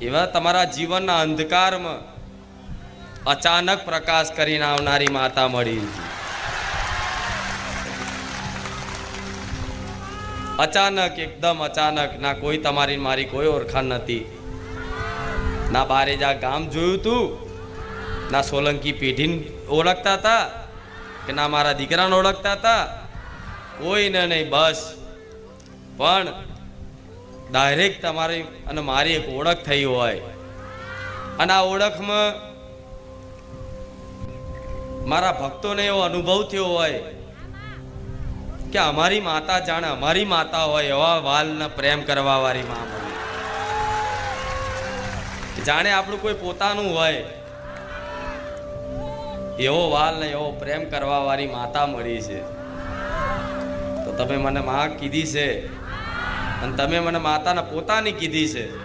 એવા તમારા જીવનના અંધકારમાં અચાનક પ્રકાશ કરીને આવનારી માતા મળી. અચાનક, એકદમ અચાનક. ના કોઈ તમારી મારી કોઈ ઓળખાણ નથી. ના બારેજા ગામ જોયું તું, ના સોલંકી પેઢીને ઓળખતા હતા, કે ના મારા દીકરાને ઓળખતા હતા. કોઈને નહીં. બસ પણ ડાયરેક્ટ તમારી અને મારી એક ઓળખ થઈ હોય, અને આ ઓળખમાં મારા ભક્તોને એવો અનુભવ થયો હોય કે અમારી માતા જાણે અમારી માતા હોય એવા વાલને પ્રેમ કરવા વાળી માં મળી. જાણે આપણું કોઈ પોતાનું હોય એવો વાલ ને એવો પ્રેમ કરવા વાળી માતા મળી છે. તો તમે મને માં કીધી છે, અને તમે મને માતાને પોતાની કીધી છે.